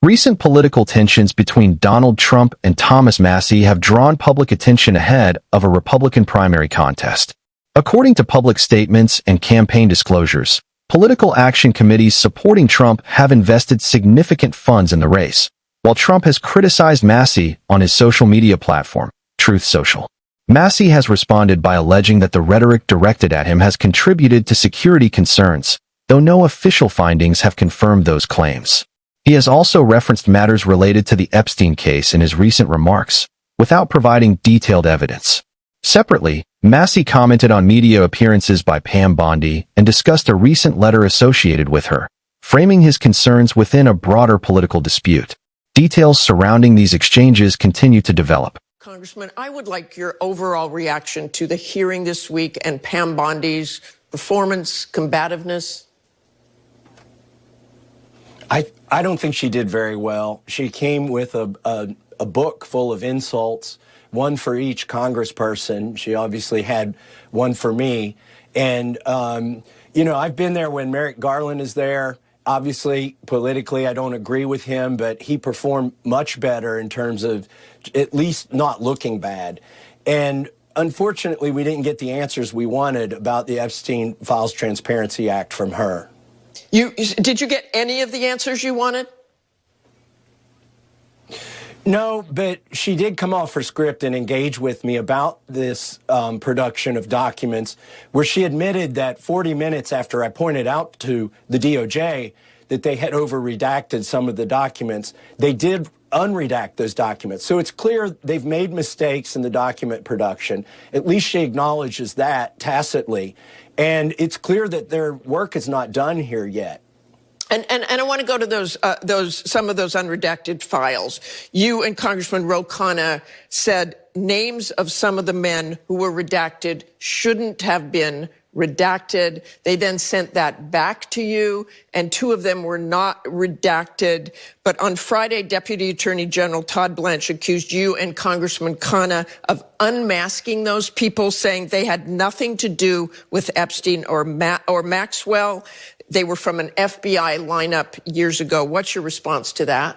Recent political tensions between Donald Trump and Thomas Massie have drawn public attention ahead of a Republican primary contest. According to public statements and campaign disclosures, political action committees supporting Trump have invested significant funds in the race, while Trump has criticized Massie on his social media platform, Truth Social. Massie has responded by alleging that the rhetoric directed at him has contributed to security concerns, though no official findings have confirmed those claims. He has also referenced matters related to the Epstein case in his recent remarks, without providing detailed evidence. Separately, Massie commented on media appearances by Pam Bondi and discussed a recent letter associated with her, framing his concerns within a broader political dispute. Details surrounding these exchanges continue to develop. Congressman, I would like your overall reaction to the hearing this week and Pam Bondi's performance, combativeness. I don't think she did very well. She came with a book full of insults, one for each congressperson. She obviously had one for me. And, I've been there when Merrick Garland is there. Obviously, politically, I don't agree with him, but he performed much better in terms of at least not looking bad. And unfortunately, we didn't get the answers we wanted about the Epstein Files Transparency Act from her. Did you get any of the answers you wanted? No, but she did come off her script and engage with me about this production of documents, where she admitted that 40 minutes after I pointed out to the DOJ that they had over-redacted some of the documents, they did unredact those documents. So it's clear they've made mistakes in the document production. At least she acknowledges that tacitly. And it's clear that their work is not done here yet. And I want to go to some of those unredacted files. You and Congressman Ro Khanna said names of some of the men who were redacted shouldn't have been redacted. They then sent that back to you, and two of them were not redacted. But on Friday, Deputy Attorney General Todd Blanche accused you and Congressman Khanna of unmasking those people, saying they had nothing to do with Epstein or Maxwell. They were from an FBI lineup years ago. What's your response to that?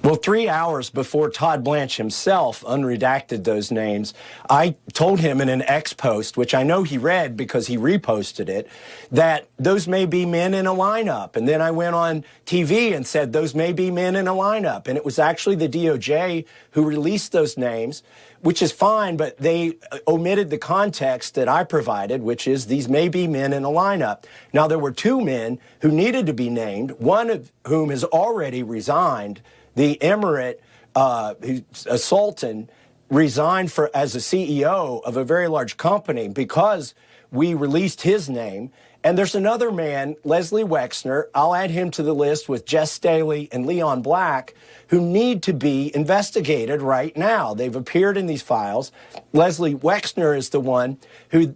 Well, 3 hours before Todd Blanche himself unredacted those names, I told him in an X post, which I know he read because he reposted it, that those may be men in a lineup. And then I went on TV and said those may be men in a lineup. And it was actually the DOJ who released those names, which is fine, but they omitted the context that I provided, which is these may be men in a lineup. Now, there were two men who needed to be named, one of whom has already resigned. The emirate, who's a sultan, resigned as a CEO of a very large company because we released his name. And there's another man, Leslie Wexner, I'll add him to the list with Jess Staley and Leon Black, who need to be investigated right now. They've appeared in these files. Leslie Wexner is the one who,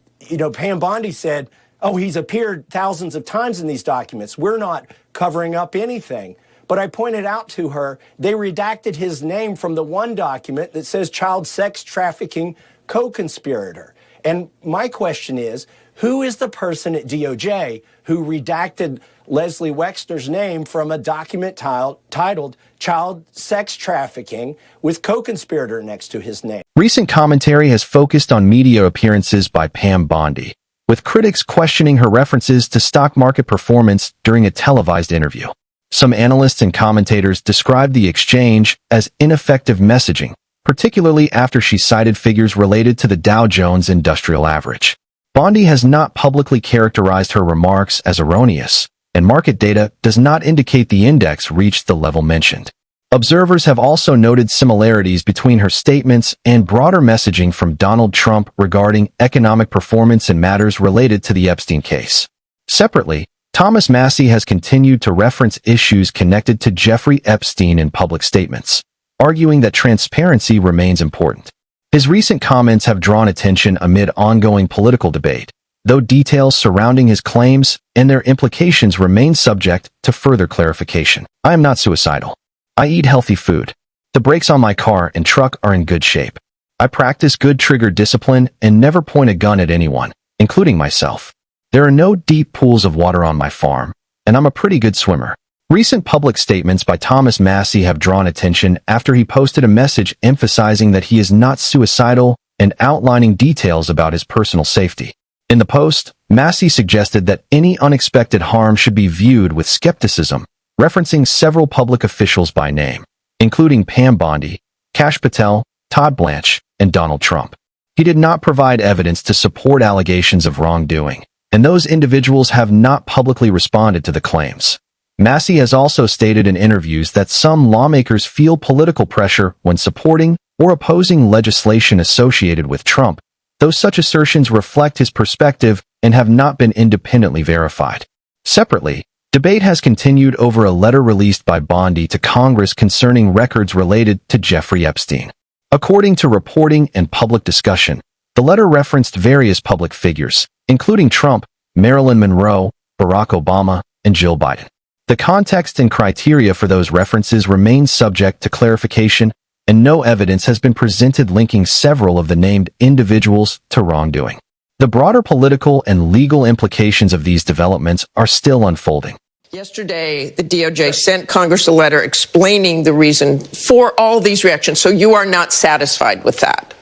Pam Bondi said, oh, he's appeared thousands of times in these documents. We're not covering up anything. But I pointed out to her, they redacted his name from the one document that says child sex trafficking co-conspirator. And my question is, who is the person at DOJ who redacted Leslie Wexner's name from a document titled Child Sex Trafficking with co-conspirator next to his name? Recent commentary has focused on media appearances by Pam Bondi, with critics questioning her references to stock market performance during a televised interview. Some analysts and commentators described the exchange as ineffective messaging, particularly after she cited figures related to the Dow Jones Industrial Average. Bondi has not publicly characterized her remarks as erroneous, and market data does not indicate the index reached the level mentioned. Observers have also noted similarities between her statements and broader messaging from Donald Trump regarding economic performance and matters related to the Epstein case. Separately, Thomas Massie has continued to reference issues connected to Jeffrey Epstein in public statements, arguing that transparency remains important. His recent comments have drawn attention amid ongoing political debate, though details surrounding his claims and their implications remain subject to further clarification. I am not suicidal. I eat healthy food. The brakes on my car and truck are in good shape. I practice good trigger discipline and never point a gun at anyone, including myself. There are no deep pools of water on my farm, and I'm a pretty good swimmer. Recent public statements by Thomas Massie have drawn attention after he posted a message emphasizing that he is not suicidal and outlining details about his personal safety. In the post, Massie suggested that any unexpected harm should be viewed with skepticism, referencing several public officials by name, including Pam Bondi, Kash Patel, Todd Blanche, and Donald Trump. He did not provide evidence to support allegations of wrongdoing, and those individuals have not publicly responded to the claims. Massie has also stated in interviews that some lawmakers feel political pressure when supporting or opposing legislation associated with Trump, though such assertions reflect his perspective and have not been independently verified. Separately, debate has continued over a letter released by Bondi to Congress concerning records related to Jeffrey Epstein. According to reporting and public discussion, the letter referenced various public figures, including Trump, Marilyn Monroe, Barack Obama, and Jill Biden. The context and criteria for those references remain subject to clarification, and no evidence has been presented linking several of the named individuals to wrongdoing. The broader political and legal implications of these developments are still unfolding. Yesterday, the DOJ sent Congress a letter explaining the reason for all these reactions. So you are not satisfied with that?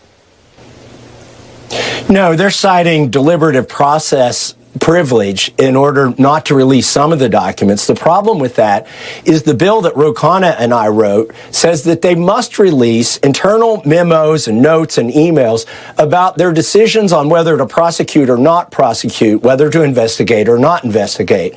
No, they're citing deliberative process privilege in order not to release some of the documents. The problem with that is the bill that Ro Khanna and I wrote says that they must release internal memos and notes and emails about their decisions on whether to prosecute or not prosecute, whether to investigate or not investigate.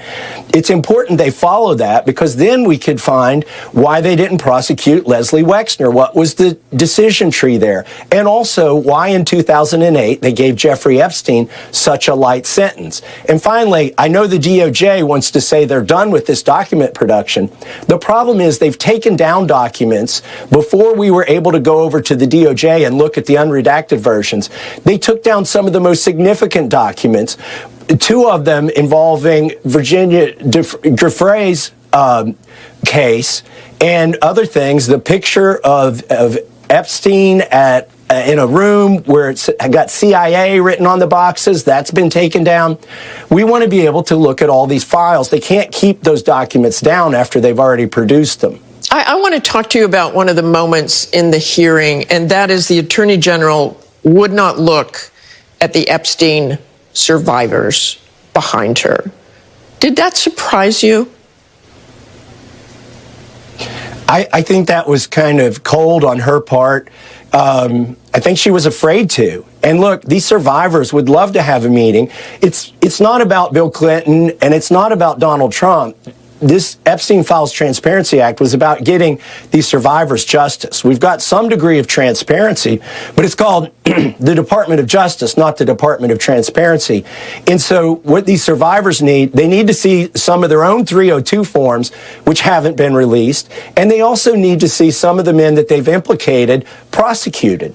It's important they follow that because then we could find why they didn't prosecute Leslie Wexner. What was the decision tree there? And also why in 2008 they gave Jeffrey Epstein such a light sentence. And finally, I know the DOJ wants to say they're done with this document production. The problem is they've taken down documents before we were able to go over to the DOJ and look at the unredacted versions. They took down some of the most significant documents, two of them involving Virginia Giuffre's case and other things. The picture of Epstein in a room where it's got CIA written on the boxes, that's been taken down. We want to be able to look at all these files. They can't keep those documents down after they've already produced them. I want to talk to you about one of the moments in the hearing, and that is the Attorney General would not look at the Epstein survivors behind her. Did that surprise you? I think that was kind of cold on her part. I think she was afraid to. And look, these survivors would love to have a meeting. It's not about Bill Clinton and it's not about Donald Trump. This Epstein Files Transparency Act was about getting these survivors justice. We've got some degree of transparency, but it's called the Department of Justice, not the Department of Transparency. And so what these survivors need, they need to see some of their own 302 forms, which haven't been released, and they also need to see some of the men that they've implicated prosecuted.